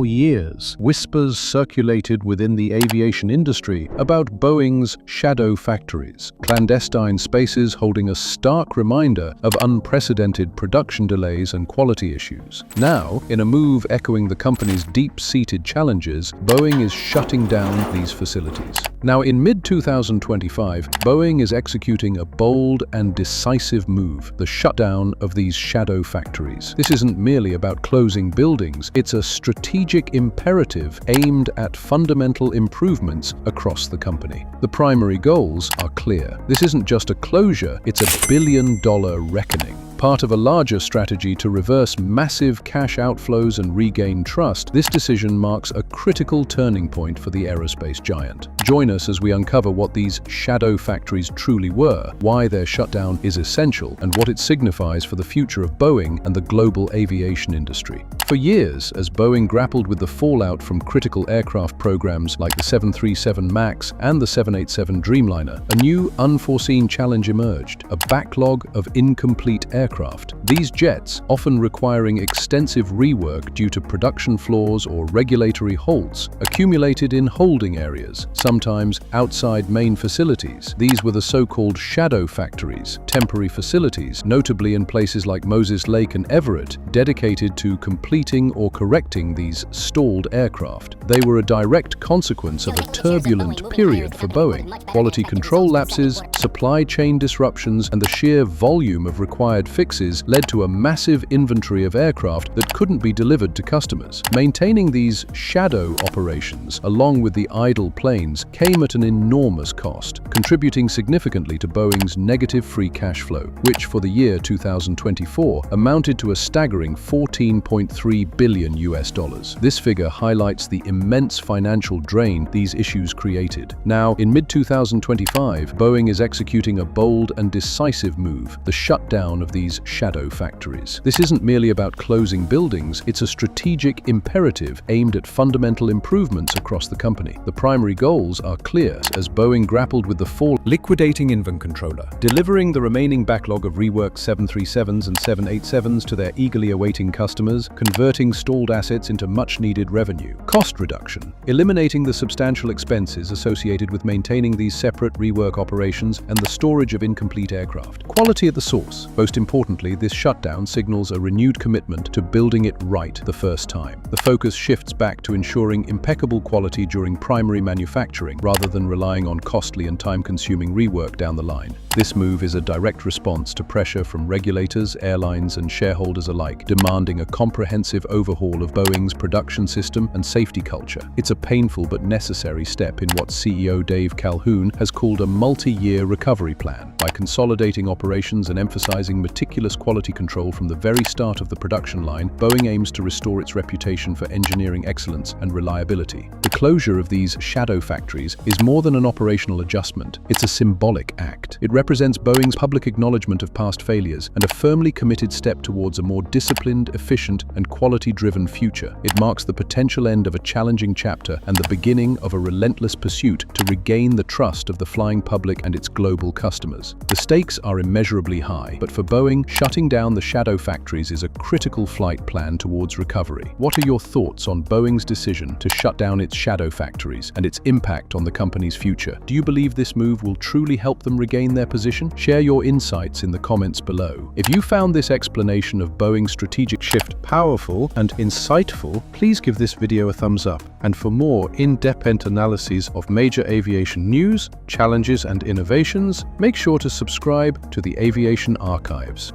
For years, whispers circulated within the aviation industry about Boeing's shadow factories, clandestine spaces holding a stark reminder of unprecedented production delays and quality issues. Now, in a move echoing the company's deep-seated challenges, Boeing is shutting down these facilities. Now, in mid-2025, Boeing is executing a bold and decisive move, the shutdown of these shadow factories. This isn't merely about closing buildings, it's a strategic imperative aimed at fundamental improvements across the company. The primary goals are clear. This isn't just a closure, it's a billion-dollar reckoning. Part of a larger strategy to reverse massive cash outflows and regain trust, this decision marks a critical turning point for the aerospace giant. Join us as we uncover what these shadow factories truly were, why their shutdown is essential, and what it signifies for the future of Boeing and the global aviation industry. For years, as Boeing grappled with the fallout from critical aircraft programs like the 737 MAX and the 787 Dreamliner, a new, unforeseen challenge emerged: a backlog of incomplete aircraft. These jets, often requiring extensive rework due to production flaws or regulatory halts, accumulated in holding areas, sometimes outside main facilities. These were the so-called shadow factories, temporary facilities, notably in places like Moses Lake and Everett, dedicated to completing or correcting these stalled aircraft. They were a direct consequence of a turbulent period for Boeing. Quality control lapses, supply chain disruptions, and the sheer volume of required fixes led to a massive inventory of aircraft that couldn't be delivered to customers. Maintaining these shadow operations, along with the idle planes, came at an enormous cost, contributing significantly to Boeing's negative free cash flow, which for the year 2024 amounted to a staggering $14.3 billion. This figure highlights the immense financial drain these issues created. Now, in mid-2025, Boeing is executing a bold and decisive move, the shutdown of these shadow factories. This isn't merely about closing buildings, it's a strategic imperative aimed at fundamental improvements across the company. The primary goals are clear as Boeing grappled with the fall, liquidating Inven Controller, delivering the remaining backlog of reworked 737s and 787s to their eagerly awaiting customers, converting stalled assets into much-needed revenue, cost reduction, eliminating the substantial expenses associated with maintaining these separate rework operations, and the storage of incomplete aircraft. Quality at the source. Most importantly, this shutdown signals a renewed commitment to building it right the first time. The focus shifts back to ensuring impeccable quality during primary manufacturing, rather than relying on costly and time-consuming rework down the line. This move is a direct response to pressure from regulators, airlines, and shareholders alike, demanding a comprehensive overhaul of Boeing's production system and safety culture. It's a painful but necessary step in what CEO Dave Calhoun has called a multi-year recovery plan. By consolidating operations and emphasizing meticulous quality control from the very start of the production line, Boeing aims to restore its reputation for engineering excellence and reliability. The closure of these shadow factories is more than an operational adjustment. It's a symbolic act. It represents Boeing's public acknowledgement of past failures and a firmly committed step towards a more disciplined, efficient, and quality-driven future. It marks the potential end of a challenging chapter and the beginning of a relentless pursuit to regain the trust of the flying public and its global customers. The stakes are immeasurably high, but for Boeing, shutting down the shadow factories is a critical flight plan towards recovery. What are your thoughts on Boeing's decision to shut down its shadow factories and its impact on the company's future? Do you believe this move will truly help them regain their position? Share your insights in the comments below. If you found this explanation of Boeing's strategic shift powerful and insightful, please give this video a thumbs up. And for more in-depth analyses of major aviation news, challenges, and innovations, make sure to subscribe to the Aviation Archives.